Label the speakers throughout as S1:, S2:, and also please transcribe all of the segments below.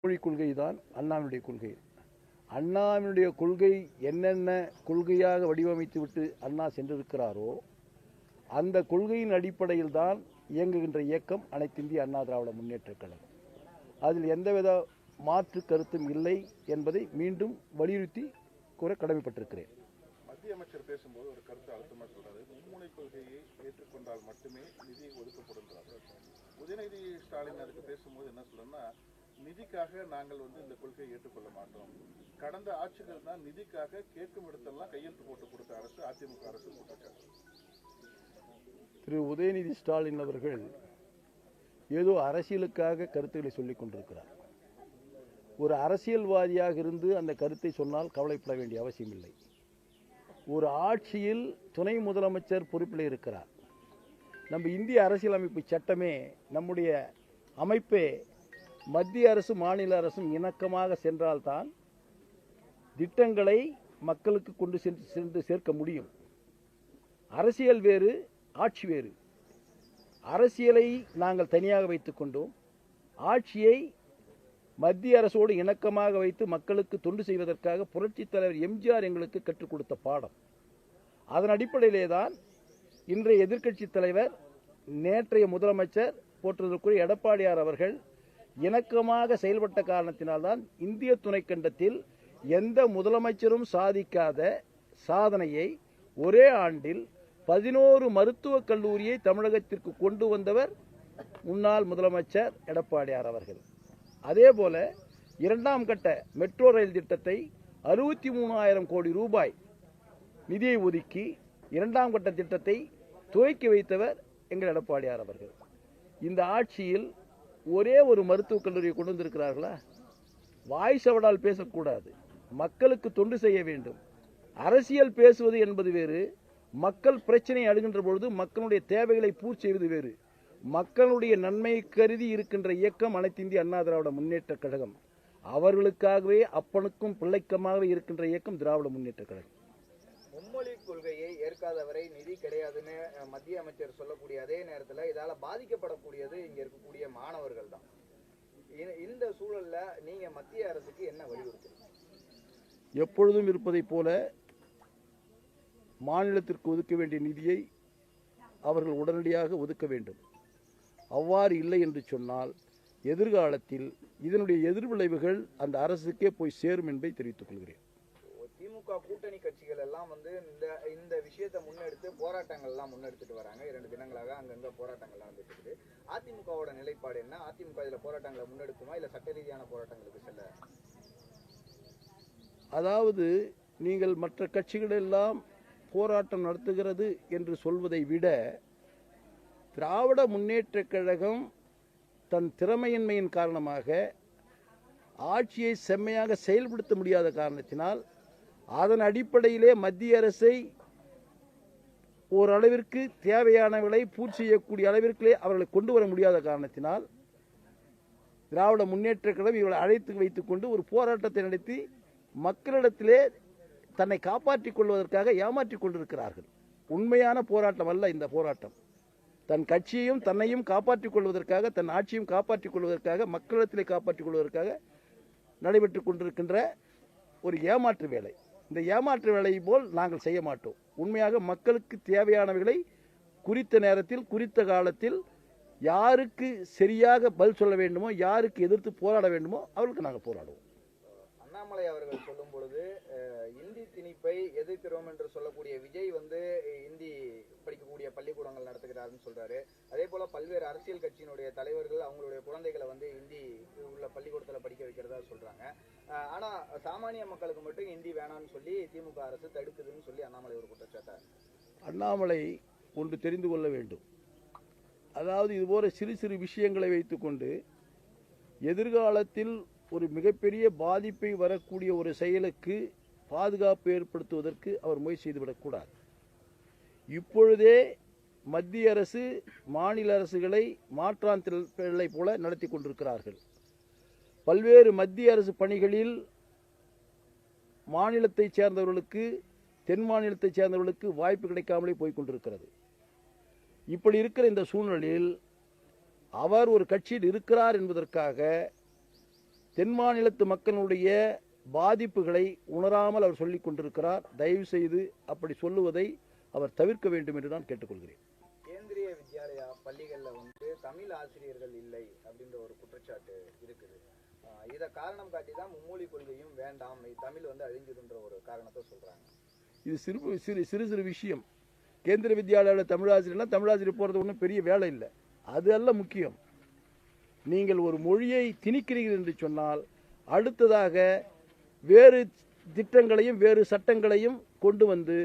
S1: மொழி கொள்கை தான் அண்ணாவினுடைய கொள்கை. அண்ணாவினுடைய கொள்கை என்னென்ன கொள்கையாக வடிவமைத்து விட்டு அண்ணா சென்றிருக்கிறாரோ அந்த கொள்கையின் அடிப்படையில் தான் இயங்குகின்ற இயக்கம் அனைத்து இந்திய அண்ணா திராவிட முன்னேற்றக் கழகம். அதில் எந்தவித மாற்று கருத்தும் இல்லை என்பதை மீண்டும் வலியுறுத்தி கூற கடமைப்பட்டிருக்கிறேன்.
S2: மத்திய அமைச்சர் பேசும்போது ஒரு கருத்து அழுத்தமாக சொல்றாரு, மும்முனை கொள்கையை ஏற்றுக்கொண்டால் மட்டுமே நிதி ஒதுக்கப்படுகிறார். உதயநிதி ஸ்டாலின் அதுக்கு பேசும்போது என்ன சொல்றேன்னா, நிதிக்காக நாங்கள் இந்த கொள்கையை ஏற்றுக்கொள்ள மாட்டோம். கடந்த ஆட்சிகள் தான் நிதிக்காக கேட்கும் இடத்தெல்லாம் கையெழுத்து போட்டு கொடுத்த அரசு அதிமுக அரசு குற்றச்சாட்டு.
S1: திரு உதயநிதி ஸ்டாலின் அவர்கள் ஏதோ அரசியலுக்காக கருத்துக்களை சொல்லிக் கொண்டிருக்கிறார். ஒரு அரசியல்வாதியாக இருந்து அந்த கருத்தை சொன்னால் கவலைப்பட வேண்டிய அவசியம் இல்லை. ஒரு ஆட்சியில் துணை முதலமைச்சர் பொறுப்பில் இருக்கிறார். நம்ம இந்திய அரசியலமைப்பு சட்டமே, நம்முடைய அமைப்பே மத்திய அரசு மாநில அரசும் இணக்கமாக சென்றால்தான் திட்டங்களை மக்களுக்கு கொண்டு சென்று சேர்க்க முடியும். அரசியல் வேறு, ஆட்சி வேறு. அரசியலை நாங்கள் தனியாக வைத்துக் கொண்டோம். ஆட்சியை மத்திய அரசோடு இணக்கமாக வைத்து மக்களுக்கு தொண்டு செய்வதற்காக புரட்சித் தலைவர் எம்ஜிஆர் எங்களுக்கு கற்றுக் கொடுத்த பாடம். அதன் அடிப்படையிலே தான் இன்றைய எதிர்க்கட்சி தலைவர், நேற்றைய முதலமைச்சர் போற்றுவதற்குரிய எடப்பாடியார் அவர்கள் இணக்கமாக செயல்பட்ட காரணத்தினால்தான் இந்திய துணைக்கண்டத்தில் எந்த முதலமைச்சரும் சாதிக்காத சாதனையை ஒரே ஆண்டில் 11 மருத்துவக் கல்லூரியை தமிழகத்திற்கு கொண்டு வந்தவர் முன்னாள் முதலமைச்சர் எடப்பாடியார் அவர்கள். அதேபோல 2ஆம் கட்ட மெட்ரோ ரயில் திட்டத்தை 63,000 கோடி ரூபாய் நிதியை ஒதுக்கி 2ஆம் கட்ட திட்டத்தை துவக்கி வைத்தவர் எங்கள் எடப்பாடியார் அவர்கள். இந்த ஆட்சியில் ஒரே ஒரு மருத்துவக் கல்லூரியை கொண்டு வந்திருக்கிறார்களா? வாய் சவடால் பேசக்கூடாது. மக்களுக்கு தொண்டு செய்ய வேண்டும். அரசியல் பேசுவது என்பது வேறு, மக்கள் பிரச்சனை அழுகின்ற பொழுது மக்களுடைய தேவைகளை பூர்த்தி செய்வது வேறு. மக்களுடைய நன்மை கருதி இருக்கின்ற இயக்கம் அனைத்து இந்திய அண்ணா திராவிட முன்னேற்றக் கழகம். அவர்களுக்காகவே அப்பனுக்கும் பிள்ளைக்கமாக இருக்கின்ற இயக்கம் திராவிட முன்னேற்றக் கழகம்.
S3: மும்மொழி கொள்கையை ஏற்காதவரை நிதி கிடையாதுன்னு மத்திய அமைச்சர் சொல்லக்கூடிய அதே நேரத்தில் இதால பாதிக்கப்படக்கூடியது இங்க இருக்கக்கூடிய மாணவர்கள் தான். இந்த சூழல்ல நீங்க மத்திய அரசுக்கு என்ன வலியுறுத்துறீங்க?
S1: எப்பொழுதும் இருப்பதை போல மாநிலத்திற்கு ஒதுக்க வேண்டிய நிதியை அவர்கள் உடனடியாக ஒதுக்க வேண்டும். அவ்வாறு இல்லை என்று சொன்னால் எதிர்காலத்தில் இதனுடைய எதிர்விளைவுகள் அந்த அரசுக்கே போய் சேரும் என்பதை தெரிவித்துக் கொள்கிறேன்.
S3: திமுக கூட்டணி கட்சிகள் எல்லாம் இந்த விஷயத்தை முன்னெடுத்து போராட்டங்கள் எல்லாம் முன்னெடுத்துட்டு வராங்க. 2 தினங்களாக அங்கங்க போராட்டங்கள் நடந்துட்டு இருக்குது. அதிமுகவோட நிலைப்பாடு என்ன? அதிமுக இதுல போராட்டங்களை முன்னெடுக்குமா, இல்ல சட்ட ரீதியான போராட்டங்களுக்கு செல்ல?
S1: அதாவது நீங்கள் மற்ற கட்சிகள் எல்லாம் போராட்டம் நடத்துகிறது என்று சொல்வதை விட, திராவிட முன்னேற்றக் கழகம் தன் திறமையின்மையின் காரணமாக ஆட்சியை செம்மையாக செயல்படுத்த முடியாத காரணத்தினால் அதன் அடிப்படையிலே மத்திய அரசை ஓரளவிற்கு தேவையானவர்களை பூர்த்தி செய்யக்கூடிய அளவிற்கே அவர்களை கொண்டு வர முடியாத காரணத்தினால் திராவிட முன்னேற்றக் கழகம் இவர்களை அழைத்து வைத்துக் கொண்டு ஒரு போராட்டத்தை நடத்தி மக்களிடத்திலே தன்னை காப்பாற்றிக் கொள்வதற்காக ஏமாற்றிக் கொண்டிருக்கிறார்கள். உண்மையான போராட்டம் அல்ல இந்த போராட்டம். தன் கட்சியையும் தன்னையும் காப்பாற்றிக் கொள்வதற்காக, தன் ஆட்சியும் காப்பாற்றிக் கொள்வதற்காக, மக்களிடத்திலே காப்பாற்றிக் கொள்வதற்காக நடைபெற்றுக் கொண்டிருக்கின்ற ஒரு ஏமாற்று வேலை. இந்த ஏமாற்று வேலையை போல் நாங்கள் செய்ய மாட்டோம். உண்மையாக மக்களுக்கு தேவையானவைகளை குறித்த நேரத்தில் குறித்த காலத்தில் யாருக்கு சரியாக பதில் சொல்ல வேண்டுமோ, யாருக்கு எதிர்த்து போராட வேண்டுமோ அவர்களுக்கு நாங்கள் போராடுவோம்.
S3: அண்ணாமலை அவர்கள் சொல்லும் பொழுது இந்தி திணிப்பை எதிர்க்கிறோம் என்று சொல்லக்கூடிய விஜய் இந்தி படிக்கக்கூடிய பள்ளிக்கூடங்கள் நடத்துகிறாருன்னு சொல்றாரு. அதே போல பல்வேறு அரசியல் கட்சியினுடைய தலைவர்கள் அவங்களுடைய குழந்தைகளை இந்தி உள்ள பள்ளிக்கூடத்துல படிக்க வைக்கிறதா சொல்றாங்க. ஆனா சாமானிய மக்களுக்கு மட்டும் இந்தி வேணாம்னு சொல்லி திமுக அரசு தடுக்குதுன்னு சொல்லி அண்ணாமலை ஒரு குற்றச்சாட்டார்.
S1: அண்ணாமலை ஒன்று தெரிந்து கொள்ள வேண்டும். அதாவது இதுபோல சிறு சிறு விஷயங்களை வைத்துக்கொண்டு எதிர்காலத்தில் ஒரு மிகப்பெரிய பாதிப்பை வரக்கூடிய ஒரு செயலுக்கு பாதுகாப்பு ஏற்படுத்துவதற்கு அவர் முயற்சி செய்துவிடக்கூடாது. இப்பொழுதே மத்திய அரசு மாநில அரசுகளை மாற்றாந்திரங்களை போல நடத்தி கொண்டிருக்கிறார்கள். பல்வேறு மத்திய அரசு பணிகளில் மாநிலத்தைச் சேர்ந்தவர்களுக்கு, தென் மாநிலத்தைச் சேர்ந்தவர்களுக்கு வாய்ப்பு கிடைக்காமலே போய்கொண்டிருக்கிறது. இப்படி இருக்கிற இந்த சூழ்நிலையில் அவர் ஒரு கட்சியில் இருக்கிறார் என்பதற்காக தென் மாநிலத்து மக்களுடைய பாதிப்புகளை உணராமல் அவர் சொல்லிக் கொண்டிருக்கிறார். தயவு செய்து அப்படி சொல்லுவதை அவர் தவிர்க்க வேண்டும் என்று நான் கேட்டுக்கொள்கிறேன்.
S3: கேந்திரிய வித்யாலயா பள்ளிகள்ல வந்து தமிழ் ஆசிரியர்கள் இல்லை அப்படின்ற ஒரு குற்றச்சாட்டு இருக்குது. இதை காரணம் காட்டி தான் மும்மொழி கொள்கையும் வேண்டாம், தமிழ் வந்து அழிஞ்சிடுன்ற ஒரு காரணத்தை சொல்றாங்க.
S1: இது சிறு சிறு விஷயம். கேந்திர வித்யாலயாவில் தமிழாசிரியர்லாம் தமிழாசிரியர் போகிறது ஒன்றும் பெரிய வேலை இல்லை. அது அல்ல முக்கியம். நீங்கள் ஒரு மொழியை திணிக்கிறீர்கள் என்று சொன்னால் அடுத்ததாக வேறு திட்டங்களையும் வேறு சட்டங்களையும் கொண்டு வந்து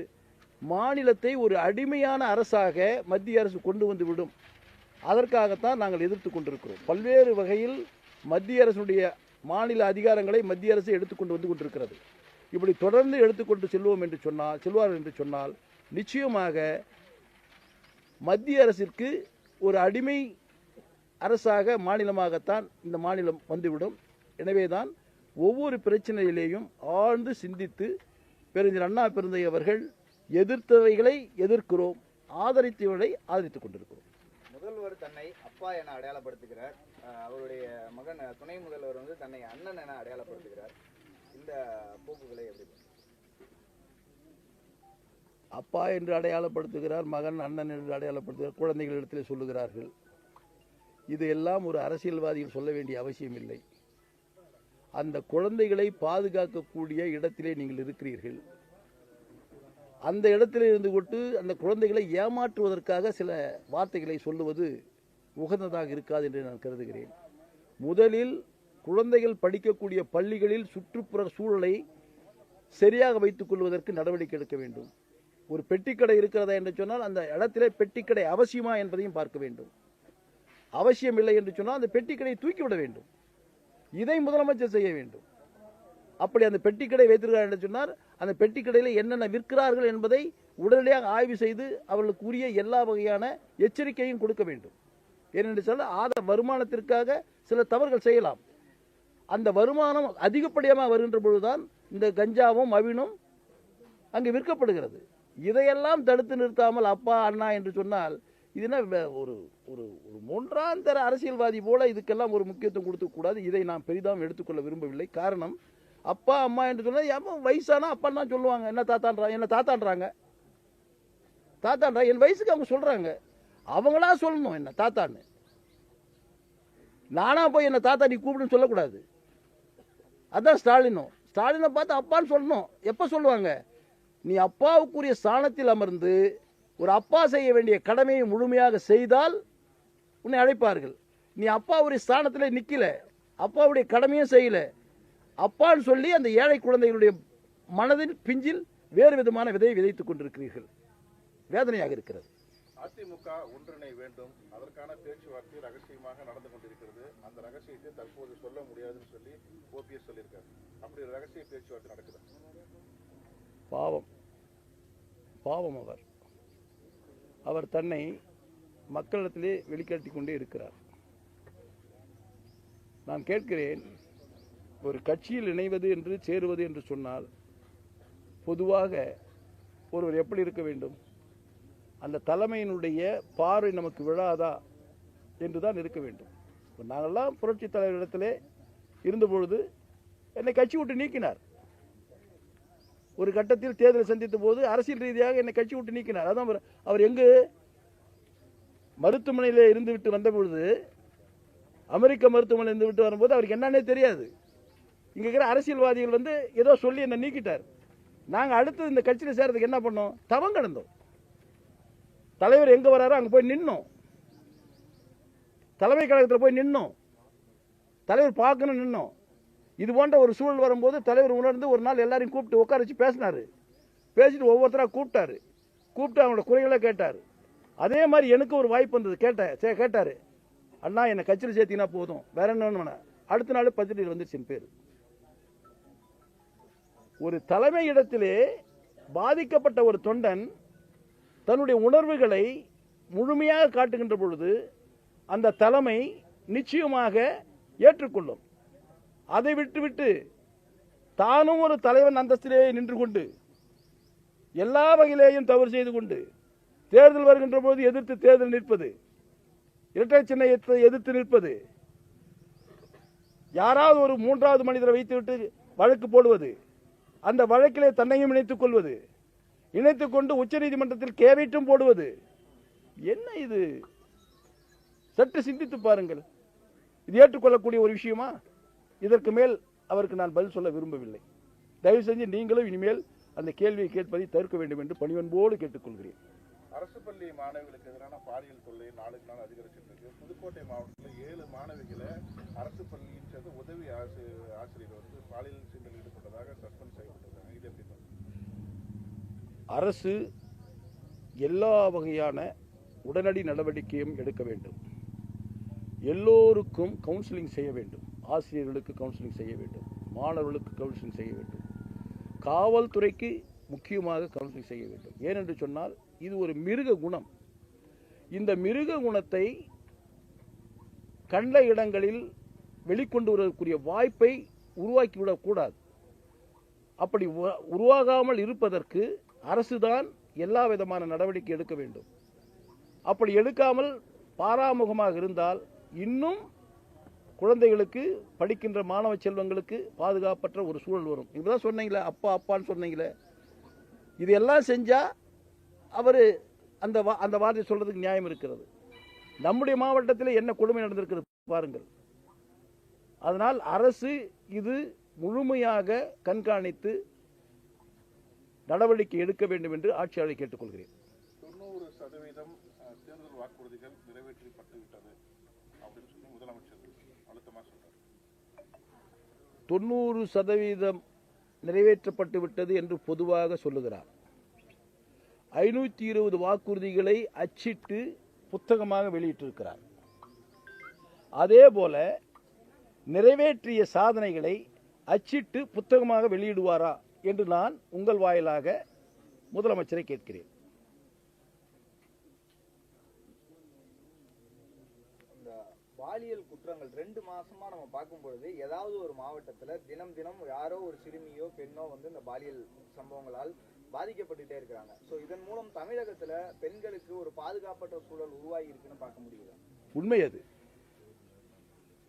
S1: மாநிலத்தை ஒரு அடிமையான அரசாக மத்திய அரசு கொண்டு வந்து விடும். அதற்காகத்தான் நாங்கள் எதிர்த்து கொண்டிருக்கிறோம். பல்வேறு வகையில் மத்திய அரசுடைய மாநில அதிகாரங்களை மத்திய அரசு எடுத்துக்கொண்டு வந்து கொண்டிருக்கிறது. இப்படி தொடர்ந்து எடுத்துக்கொண்டு செல்வார்கள் என்று சொன்னால் நிச்சயமாக மத்திய அரசிற்கு ஒரு அடிமை அரசாக மாநிலமாகத்தான் இந்த மாநிலம் வந்துவிடும். எனவேதான் ஒவ்வொரு பிரச்சனையிலேயும் ஆழ்ந்து சிந்தித்து பெருஞ்சர் அண்ணா பெருந்தை அவர்கள் எதிர்த்தவைகளை எதிர்க்கிறோம், ஆதரித்தவர்களை ஆதரித்துக் கொண்டிருக்கிறோம்.
S3: முதல்வர் தன்னை அப்பா என அடையாளப்படுத்துகிறார். அவருடைய மகன் துணை முதல்வர் வந்து தன்னை அண்ணன் என அடையாளப்படுத்துகிறார். இந்த போக்குகளை எப்படி?
S1: அப்பா என்று அடையாளப்படுத்துகிறார், மகன் அண்ணன் என்று அடையாளப்படுத்துகிறார், குழந்தைகளிடத்தில் சொல்லுகிறார்கள். இது எல்லாம் ஒரு அரசியல்வாதிகள் சொல்ல வேண்டிய அவசியம் இல்லை. அந்த குழந்தைகளை பாதுகாக்கக்கூடிய இடத்திலே நீங்கள் இருக்கிறீர்கள். அந்த இடத்திலே இருந்து கொண்டு அந்த குழந்தைகளை ஏமாற்றுவதற்காக சில வார்த்தைகளை சொல்லுவது உகந்ததாக இருக்காது என்று நான் கருதுகிறேன். முதலில் குழந்தைகள் படிக்கக்கூடிய பள்ளிகளில் சுற்றுப்புற சூழலை சரியாக வைத்துக் கொள்வதற்கு நடவடிக்கை எடுக்க வேண்டும். ஒரு பெட்டிக்கடை இருக்கிறதா என்று சொன்னால் அந்த இடத்திலே பெட்டிக்கடை அவசியமா என்பதையும் பார்க்க வேண்டும். அவசியம் இல்லை என்று சொன்னால் அந்த பெட்டிக்கடையை தூக்கிவிட வேண்டும். இதை முதலமைச்சர் செய்ய வேண்டும். அப்படி அந்த பெட்டிக்கடை வைத்திருக்கிறார் என்று சொன்னால் அந்த பெட்டிக்கடையில் என்னென்ன விற்கிறார்கள் என்பதை உடனடியாக ஆய்வு செய்து அவர்களுக்கு உரிய எல்லா வகையான எச்சரிக்கையும் கொடுக்க வேண்டும். ஏனென்று சொன்னால் வருமானத்திற்காக சில தவறுகள் செய்யலாம். அந்த வருமானம் அதிகப்படியாக வருகின்ற பொழுதுதான் இந்த கஞ்சாவும் அவினும் அங்கு விற்கப்படுகிறது. இதையெல்லாம் தடுத்து நிறுத்தாமல் அப்பா அண்ணா என்று சொன்னால் இதுனா ஒரு ஒரு ஒரு மூன்றாந்தர அரசியல்வாதி போல இதுக்கெல்லாம் ஒரு முக்கியத்துவம் கொடுக்கக்கூடாது. இதை நான் பெரிதாம் எடுத்துக்கொள்ள விரும்பவில்லை. காரணம், அப்பா அம்மா என்று சொன்னால் வயசானா அப்பா தான் சொல்லுவாங்க. என்ன தாத்தான்றாங்க என் வயசுக்கு அவங்க சொல்றாங்க. அவங்களா சொல்லணும் என்ன தாத்தான்னு. நானா போய் என்ன தாத்தா நீ கூப்பிடுன்னு சொல்லக்கூடாது. அதான் ஸ்டாலினை பார்த்து அப்பான்னு சொல்லணும். எப்ப சொல்லுவாங்க? நீ அப்பாவுக்குரிய ஸ்தானத்தில் அமர்ந்து ஒரு அப்பா செய்ய வேண்டிய கடமையை முழுமையாக செய்தால் உன்னை அழைப்பார்கள். நீ அப்பாவுடைய ஸ்தானத்தில் நிக்கல, அப்பாவுடைய கடமையும் செய்யல, அப்பான்னு சொல்லி அந்த ஏழை குழந்தைகளுடைய மனதில் பிஞ்சில் வேறு விதமான விதையை விதைத்துக் கொண்டிருக்கிறீர்கள். வேதனையாக இருக்கிறது.
S2: அதிமுக ஒன்றிணை வேண்டும், அதற்கான பேச்சுவார்த்தை ரகசியமாக நடந்து கொண்டிருக்கிறது. அந்த ரகசியத்தை தற்போது சொல்ல முடியாதுன்னு சொல்லி ஓபிஎஸ் சொல்லியிருக்காரு. அப்படி ஒரு ரகசிய பேச்சுவார்த்தை நடக்குது.
S1: பாவம் அவர் தன்னை மக்களிடத்திலே வெளிக்காட்டிக் கொண்டே இருக்கிறார். நான் கேட்கிறேன், ஒரு கட்சியில் இணைவது என்று சேருவது என்று சொன்னால் பொதுவாக ஒருவர் எப்படி இருக்க வேண்டும்? அந்த தலைமையினுடைய பார்வை நமக்கு விழாதா என்றுதான் இருக்க வேண்டும். நாங்கள்லாம் புரட்சி தலைவரிடத்திலே இருந்தபொழுது என்னை கட்சி விட்டு நீக்கினார். ஒரு கட்டத்தில் தேர்தலை சந்தித்த போது அரசியல் ரீதியாக என்னை கட்சி விட்டு நீக்கினார். அதான் அவர் எங்கு மருத்துவமனையில் இருந்து விட்டு வந்த பொழுது, அமெரிக்க மருத்துவமனையில் இருந்து விட்டு வரும்போது அவருக்கு என்னன்னே தெரியாது. இங்க இருக்கிற அரசியல்வாதிகள் ஏதோ சொல்லி என்னை நீக்கிட்டார். நாங்கள் அடுத்து இந்த கட்சியில் சேர்றதுக்கு என்ன பண்ணோம்? தவம் கடந்தோம். தலைவர் எங்க வராரோ அங்க போய் நின்னோம். தலைமை கழகத்தில் போய் நின்னோம். தலைவர் பார்க்கணும் நின்னோம். இது போன்ற ஒரு சூழல் வரும்போது தலைவர் உணர்ந்து ஒரு நாள் எல்லாரையும் கூப்பிட்டு உட்கார வச்சு பேசினாரு. பேசிட்டு ஒவ்வொருத்தராக கூப்பிட்டு அவங்களோட குறைகளை கேட்டார். அதே மாதிரி எனக்கு ஒரு வாய்ப்பு வந்தது. கேட்டாரு, அண்ணா என்னை கட்சியில் சேர்த்தினா போதும், வேற என்ன. அடுத்த நாள் பத்திரிகையில் வந்துருச்சு பேர். ஒரு தலைமை இடத்திலே பாதிக்கப்பட்ட ஒரு தொண்டன் தன்னுடைய உணர்வுகளை முழுமையாக காட்டுகின்ற பொழுது அந்த தலைமை நிச்சயமாக ஏற்றுக்கொள்ளும். அதை விட்டுவிட்டு தானும் ஒரு தலைவன் அந்தஸ்திலே நின்று கொண்டு எல்லா வகையிலேயும் தவறு செய்து கொண்டு தேர்தல் வருகின்ற போது எதிர்த்து தேர்தல் நிற்பது, இரட்டை சின்னத்தை எதிர்த்து நிற்பது, யாராவது ஒரு மூன்றாவது மனிதரை வைத்துவிட்டு வழக்கு போடுவது, அந்த வழக்கிலே தன்னையும் இணைத்துக் கொள்வது, இணைத்துக் கொண்டு உச்சநீதிமன்றத்தில் கேவிட்டும் போடுவது, என்ன இது? சற்று சிந்தித்து பாருங்கள். இது ஏற்றுக்கொள்ளக்கூடிய ஒரு விஷயமா? இதற்கு மேல் அவருக்கு நான் பதில் சொல்ல விரும்பவில்லை. தயவு செஞ்சு நீங்களும் இனிமேல் அந்த கேள்வியை கேட்பதை தவிர்க்க வேண்டும் என்று பணிவன்போடு கேட்டுக்கொள்கிறேன்.
S2: அரசு பள்ளி மாணவிகளுக்கு எதிரான பாலியல் தொல்லை நாளுக்கு நாள் அதிகரிச்சுட்டு இருக்கு. புதுக்கோட்டை மாவட்டத்தில் 7 மாணவிகளை அரசு பள்ளியின் சேர்ந்து உதவி ஆசிரியர் வந்து பாலியல் சீண்டலில் ஈடுபட்டதாக சஸ்பெண்ட் செய்யப்பட்டிருக்காங்க. இது எப்படி?
S1: அரசு எல்லா வகையான உடனடி நடவடிக்கையும் எடுக்க வேண்டும். எல்லோருக்கும் கவுன்சிலிங் செய்ய வேண்டும். ஆசிரியர்களுக்கு கவுன்சிலிங் செய்ய வேண்டும், மாணவர்களுக்கு கவுன்சிலிங் செய்ய வேண்டும், காவல்துறைக்கு முக்கியமாக கவுன்சிலிங் செய்ய வேண்டும். ஏனென்று சொன்னால் இது ஒரு மிருக குணம். இந்த மிருக குணத்தை கண்ட இடங்களில் வெளிக்கொண்டு வரக்கூடிய வாய்ப்பை உருவாக்கிவிடக்கூடாது. அப்படி உருவாகாமல் இருப்பதற்கு அரசுதான் எல்லா விதமான நடவடிக்கை எடுக்க வேண்டும். அப்படி எடுக்காமல் பாராமுகமாக இருந்தால் இன்னும் குழந்தைகளுக்கு, படிக்கின்ற மாணவ செல்வங்களுக்கு பாதுகாப்பற்ற ஒரு சூழல் வரும். இப்பதான் சொன்னீங்களே, அப்பா அப்பான்னு சொன்னீங்களே, இதெல்லாம் செஞ்சா அவர் அந்த வார்த்தை சொல்றதுக்கு நியாயம் இருக்கிறது. நம்முடைய மாவட்டத்தில் என்ன கொடுமை நடந்திருக்கிறது பாருங்கள். அதனால் அரசு இது முழுமையாக கண்காணித்து நடவடிக்கை எடுக்க வேண்டும் என்று ஆட்சியாளரை கேட்டுக்கொள்கிறேன்.
S2: 90% தேர்தல் வாக்குறுதிகள் நிறைவேற்றப்பட்டு விட்டது அப்படின்னு சொல்லி முதலமைச்சர் அழுத்தமா சொல்றார்.
S1: 90% நிறைவேற்றப்பட்டு விட்டது என்று பொதுவாக சொல்லுகிறார். 520 வாக்குறுதிகளை அச்சிட்டு புத்தகமாக வெளியிட்டிருக்கிறார். அதே போல நிறைவேற்றிய சாதனைகளை அச்சிட்டு புத்தகமாக வெளியிடுவாரா என்று நான் உங்கள் வாயிலாக முதலமைச்சரை கேட்கிறேன்.
S3: பாலியல் குற்றங்கள் 2 மாசமா நம்ம பார்க்கும்பொழுது ஏதாவது ஒரு மாவட்டத்துல தினம் தினம் யாரோ ஒரு சிறுமியோ பெண்ணோ வந்து இந்த பாலியல் சம்பவங்களால் பாதிக்கப்பட்டுட்டே இருக்கிறாங்க. சோ இதன் மூலம் தமிழகத்துல பெண்களுக்கு ஒரு பாதுகாப்பற்ற சூழல் உருவாகி இருக்குன்னு பார்க்க முடியுது.
S1: உண்மை அது.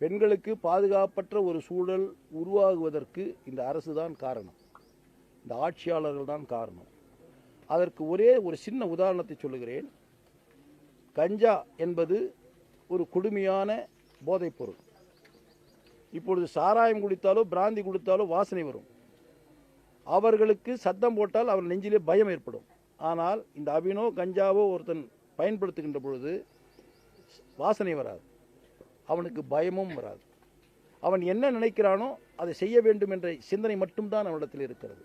S1: பெண்களுக்கு பாதுகாப்பற்ற ஒரு சூழல் உருவாகுவதற்கு இந்த அரசு தான் காரணம், இந்த ஆட்சியாளர்கள் தான் காரணம். அதற்கு ஒரே ஒரு சின்ன உதாரணத்தை சொல்லுகிறேன். கஞ்சா என்பது ஒரு கொடுமையான போதைப் பொருள். இப்பொழுது சாராயம் குடித்தாலோ பிராந்தி குடித்தாலோ வாசனை வரும். அவர்களுக்கு சத்தம் போட்டால் அவர் நெஞ்சிலே பயம் ஏற்படும். ஆனால் இந்த அபினோ கஞ்சாவோ ஒருத்தன் பயன்படுத்துகின்ற பொழுது வாசனை வராது, அவனுக்கு பயமும் வராது. அவன் என்ன நினைக்கிறானோ அதை செய்ய வேண்டும் என்ற சிந்தனை மட்டும்தான் அவனிடத்தில் இருக்கிறது.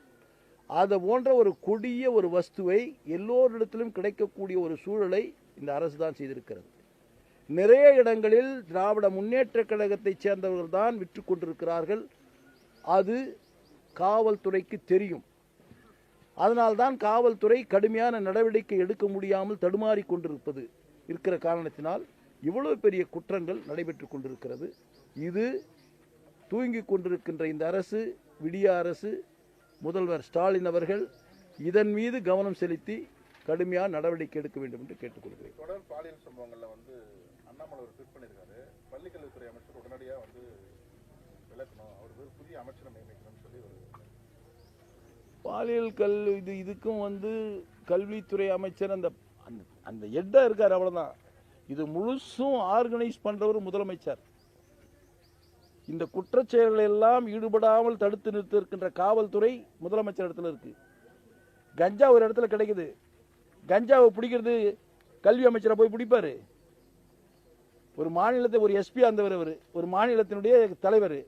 S1: அது போன்ற ஒரு கொடிய ஒரு வஸ்துவை எல்லோரிடத்திலும் கிடைக்கக்கூடிய ஒரு சூழலை இந்த அரசு தான் செய்திருக்கிறது. நிறைய இடங்களில் திராவிட முன்னேற்ற கழகத்தைச் சேர்ந்தவர்கள் தான் விற்று கொண்டிருக்கிறார்கள். அது காவல்துறைக்கு தெரியும். அதனால்தான் காவல்துறை கடுமையான நடவடிக்கை எடுக்க முடியாமல் தடுமாறி கொண்டிருப்பது இருக்கிற காரணத்தினால் இவ்வளவு பெரிய குற்றங்கள் நடைபெற்றுக் கொண்டிருக்கிறது. இது தூங்கிக் கொண்டிருக்கின்ற இந்த அரசு, விடிய அரசு, முதல்வர் ஸ்டாலின் அவர்கள் இதன் மீது கவனம் செலுத்தி கடுமையான நடவடிக்கை எடுக்க வேண்டும் என்று கேட்டுக்கொள்கிறேன்.
S2: தொடர் பாலியல் சம்பவங்கள்ல வந்து அண்ணாமலை ஒரு ட்வீட் பண்ணியிருக்காரு. பள்ளிக்கல்வித்துறை அமைச்சர் உடனடியாக வந்து விளக்கணும், அவர் புதிய அமைச்சரை நியமிக்கணும்னு சொல்லி
S1: பாலியல் இதுக்கும் வந்து கல்வித்துறை அமைச்சர் அந்த எட்டா இருக்கார், அவ்வளவுதான். இது முழுசும் ஆர்கனைஸ் பண்றவர் முதலமைச்சர். இந்த குற்றச்செயல்களை எல்லாம் ஈடுபடாமல் தடுத்து நிறுத்த இருக்கின்ற காவல்துறை முதலமைச்சர் இடத்துல இருக்கு. கஞ்சா ஒரு இடத்துல கிடைக்குது, கஞ்சாவை பிடிக்கிறது கல்வி அமைச்சரை போய் பிடிப்பாரு? ஒரு மாநிலத்தை ஒரு எஸ்பி ஆந்தவர், ஒரு மாநிலத்தினுடைய தலைவர்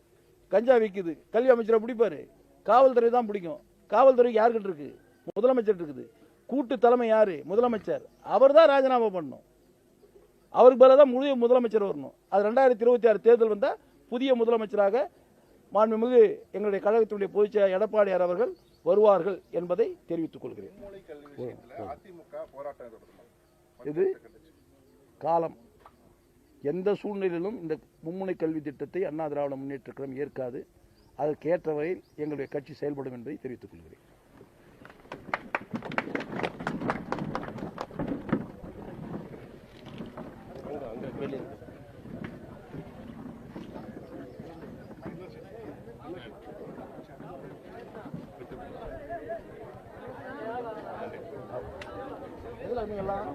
S1: கஞ்சா விற்குது, கல்வி அமைச்சரை பிடிப்பாரு? காவல்துறை தான் பிடிக்கும். காவல்துறைக்கு யாருக்கிட்ட இருக்கு? முதலமைச்சர் இருக்குது. கூட்டு தலைமை யாரு? முதலமைச்சர். அவர் தான் ராஜினாமா பண்ணணும். அவருக்கு பதிலாக தான் முழு முதலமைச்சர் வரணும். அது 2026 தேர்தல் வந்தா புதிய முதலமைச்சராக மாண்புமிகு எங்களுடைய கழகத்தினுடைய பொதுச்செயலாளர் எடப்பாடியார் அவர்கள் வருவார்கள் என்பதை தெரிவித்துக் கொள்கிறேன். இது காலம் எந்த சூழ்நிலையிலும் இந்த மும்முனை கல்வி திட்டத்தை அண்ணா திராவிட முன்னேற்ற கழகம் ஏற்காது. அதற்கேற்ற வகையில் எங்களுடைய கட்சி செயல்படும் என்பதை தெரிவித்துக் கொள்கிறேன். எதுல நீங்கெல்லாம்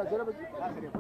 S1: சிறப்பு